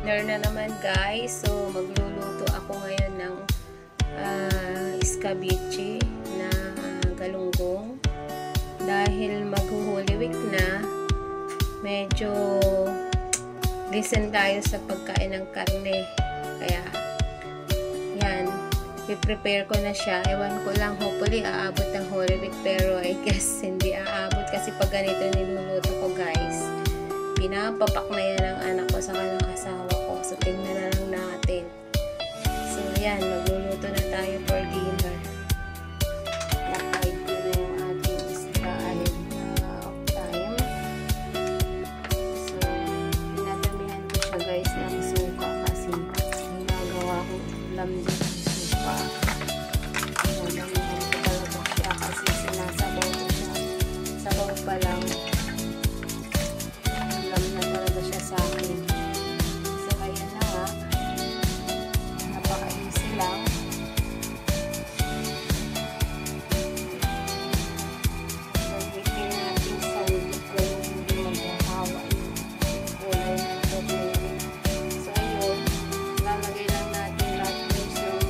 dinner na naman guys. So magluluto ako ngayon ng escabeche na galunggong. Dahil mag-Holy Week na, medyo listen tayo sa pagkain ng karne. Kaya yan, i-prepare ko na siya. Ewan ko lang, hopefully aabot ng Holy Week, pero I guess hindi aabot kasi pag ganito niluluto ko guys. Pinapapak na yan ang anak ko sa kanang asawa ko. So, tingnan na lang natin. So, yan. Magluluto na tayo for dinner. Nakaid ko na yung ating isda ahead na time. So, pinadamihan ko siya guys ng suka kasi ginagawa ko ulam din ng suka. Pinadamihan ko talaga siya kasi sinasabaw ko siya. Sabaw pa lang. Sa akin. So, ayan na nga. Napaka-easy lang. Pag-itin natin sa ulit ko yung hindi maghahawa yung kulay ng turmeric. So, ayun. Lalagay lang natin lahat yung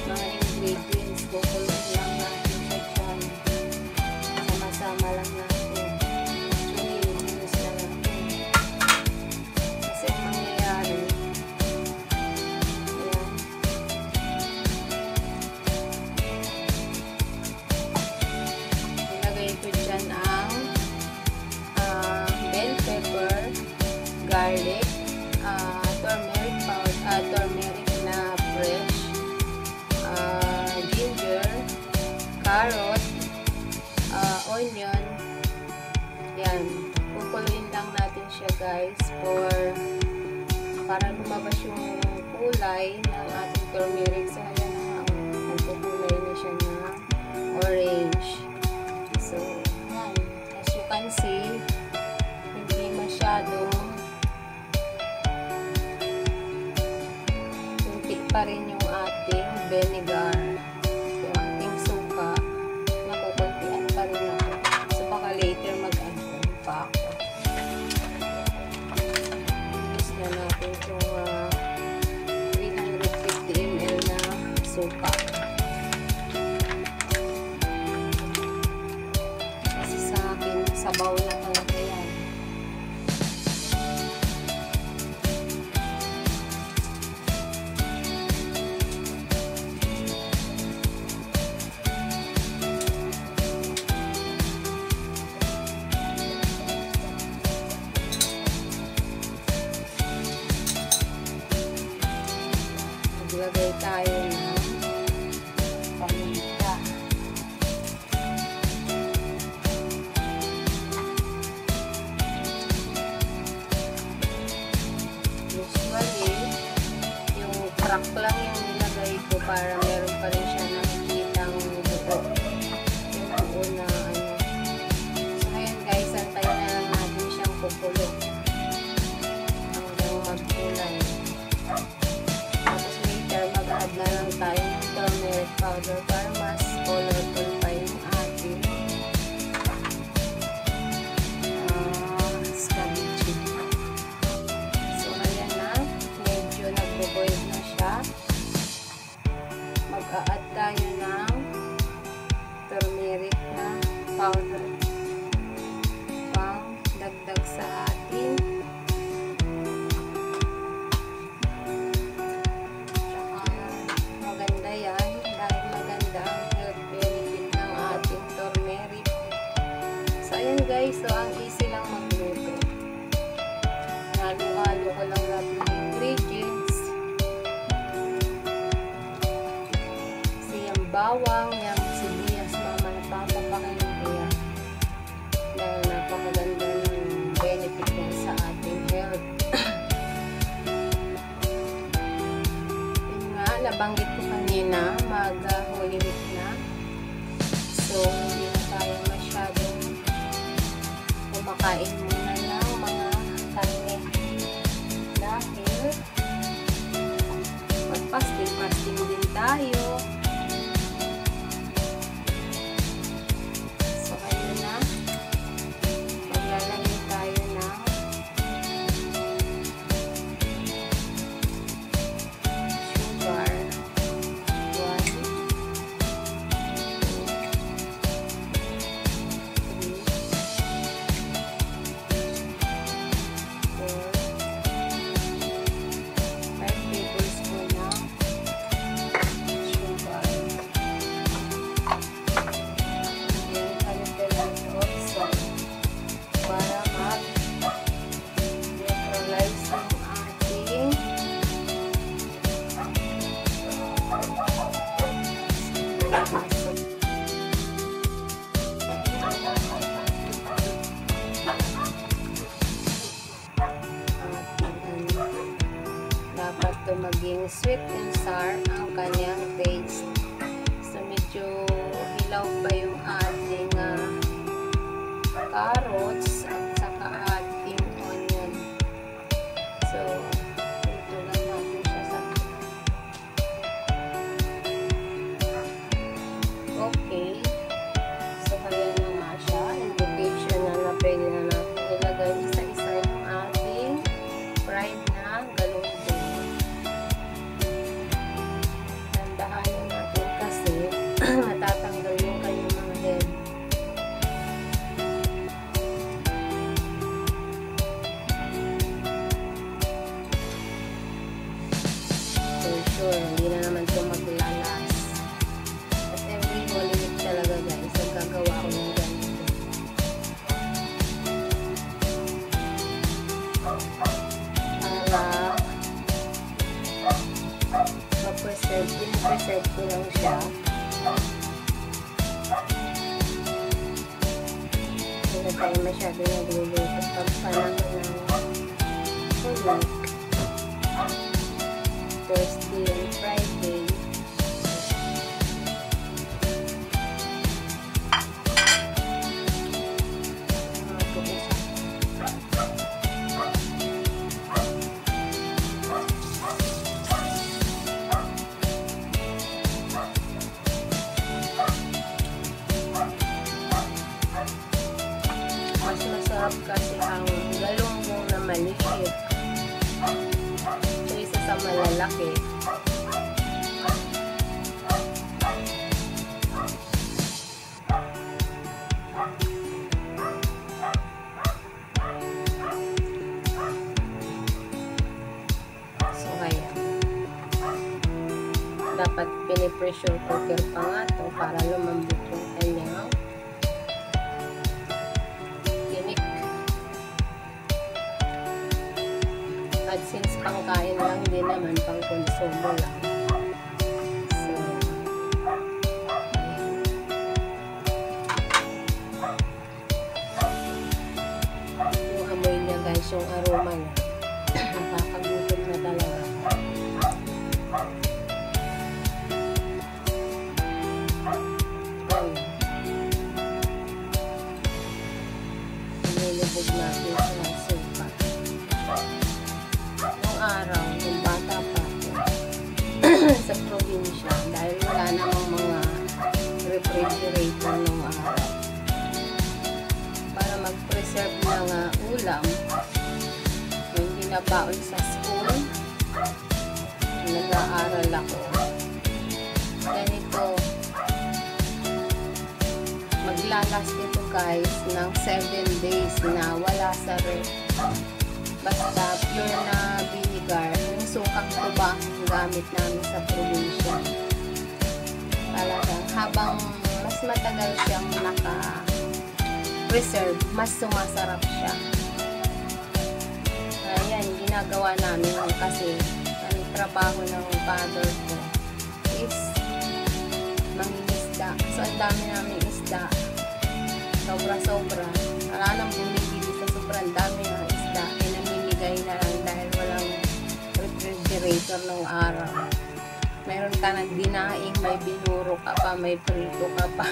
mga ingredients. Kukulong lang natin sa tiyan. Sama-sama lang natin. Garlic, turmeric powder, turmeric na fresh, ginger, carrot, onion. Yan, kukuluin lang natin siya guys para lumabas yung kulay ng ating turmeric. So ayan na, nagkukulay na siya na orange. So yan, as you can see, hindi masyadong pa rin yung ating vinegar, yung ating suka, nakukuntian pa rin ako. So baka later mag-add pa ako. Use na natin itong 350 ml na suka. Kasi sa akin, sabaw na talaga yan. Maglagay tayo ng paminta. Usually, yung crack lang yung nilagay ko para meron pa rin siya nakikitang buo. Yung buo na ano. So, ayan guys, antayin na lang natin siyang kukulo hanggang magkulay. Mag-add na lang tayo ng turmeric powder para mas colorful pa yung ating escabeche. So, ayan na. Medyo nagbo-boil na siya. Mag-a-add tayo ng turmeric na powder pang dagdag sa ating guys. So, ang easy lang magluto. Halo-halo ko lang lahat ng ingredients. Kasi yung bawang, yung sibuyas, mama napapapakain ko yan. Dahil napakaganda ng benefit yan sa ating health. Yun nga, nabanggit ko kanina, mag-Holy Week na. So, hindi na tayo masyadong kumakain muna ng mga karne dahil mag-fasting din tayo. So, ayun na. Maglalagay tayo ng papasok. Dapat to maging sweet and sour ang kanyang taste. So medyo hilaw pa yung ating carrots at saka ating onion. So ito lang natin siya sa okay. So kaya na nga siya. Indication na pwede na natin ilagay isa-isa yung ating fried na galunggong. Tandahanin natin kasi matatanggal yung kanyang mga head. So sure, hindi na naman ito maglalas. At every Holy Week talaga guys, nagkagawa ko ng ganito. Para ma-preserve ko lang siya. Hindi na tayo masyado nagluluto pag panahon ng Holy Week. Thursday and Friday. Mas masarap kasi ang galunggong na maliit kaysa sa malalaki. So kaya dapat pinipressure cooker pa nga to para lumambot yung kanyang tinik. At since pangkain lang din naman, pang konsumo lang. So, ayan. Yung amoy niya guys, yung aroma niya, nakakagutom na talaga. Nilubog natin sa suka. Nung araw, nung bata pa ako, sa probinsya, dahil wala namang mga refrigerator nung araw. Para mag-preserve ng ulam, yung binabaon sa school, nag-aaral ako. Ganito, maglalas nito guys ng 7 days na wala sa ref. Basta pure na vinegar, yung sukang tuba ang gamit namin sa probinsya. Talagang habang mas matagal siyang naka-preserve, mas sumasarap siya. Ayan, ginagawa namin kasi ang trabaho ng father ko is mangingisda. So, ang dami namin isda. Sobra-sobra. Wala nang bumibili sa sobrang dami ng isda. Pinamimigay na lang dahil walang refrigerator ng araw. Meron ka ng dinaing, may binuro ka pa, may prito ka pa.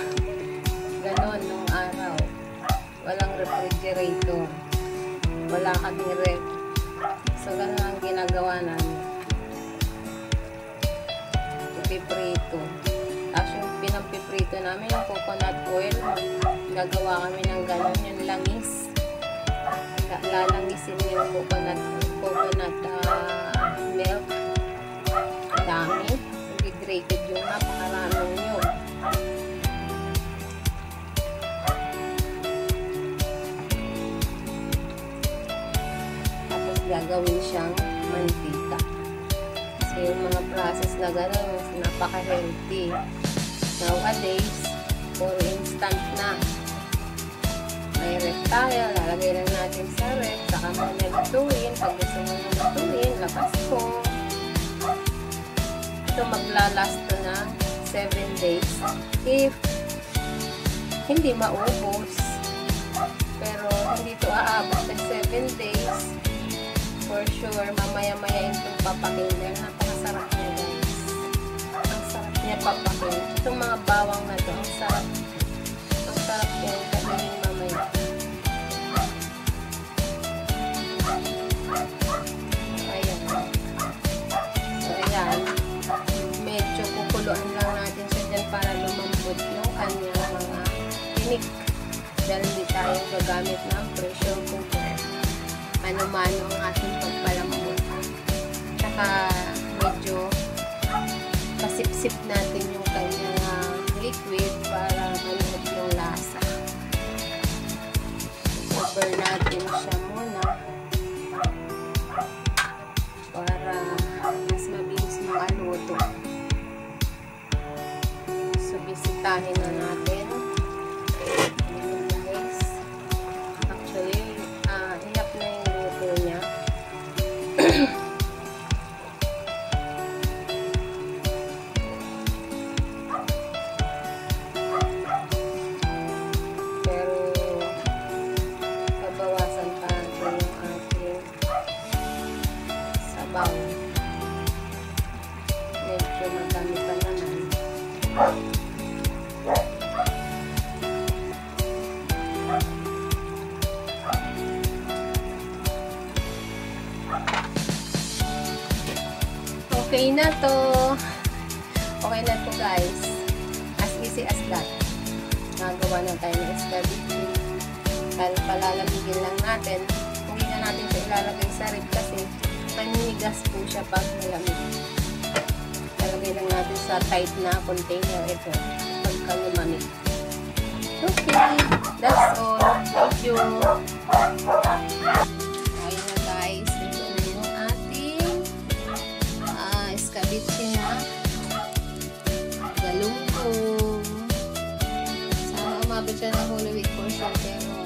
Ganon nung araw. Walang refrigerator. Wala kaming ref. So, ganon ang ginagawa namin. Piprito. Tapos yung pinampiprito namin, yung coconut oil, gagawa kami ng ganon, yung langis. Lalangisin yung coconut milk. Dami. Dehydrated yung napakaraming yun. Tapos gagawin siyang mantika. So yung mga process na gano'n, napaka-healthy. Nowadays, puro instant na. May ref tayo, lalagay lang natin sa ref, saka mo nalutuin. Pag gusto mo nalutuin, labas ko. Ito maglalast to na 7 days. If hindi maubos, pero hindi to aabot ng 7 days, for sure, mamaya-maya itong papakin dahil napakasarap niya, guys. Ang sarap niya papakin. Itong mga bawang na to, ang sarap. Ang sarap niya kainin mamaya. Ayan. So, ayan. Medyo kukuluan lang natin siya dyan para lumambot yung kanyang mga tinik. Dahil hindi tayo gagamit ng pressure cooker. Mano-mano ang ating pagpalambot. Tsaka medyo pasip-sip natin yung kanyang liquid para maluhod yung lasa. Cover natin siya muna para mas mabilis maluto. So, bisitahin na natin. Ayan, guys. Actually, hirap na yung luto niya. Pero, babawasan pa natin yung ating sabaw. Medyo madami pa naman. Okay na to. Okay na to, guys. As easy as that. Nagawa na tayo ng escabeche. Palalamigin lang natin. Hindi na natin siya ilalagay sa rib kasi maninigas po siya pag malamig. Ilalagay lang natin sa tight na container ito pagka lumamig. Okay. That's all. Thank you. Ayan na, guys. Ito na yung ating escabeche na galunggong. Sana umabot siya ng Holy Week for sure, pero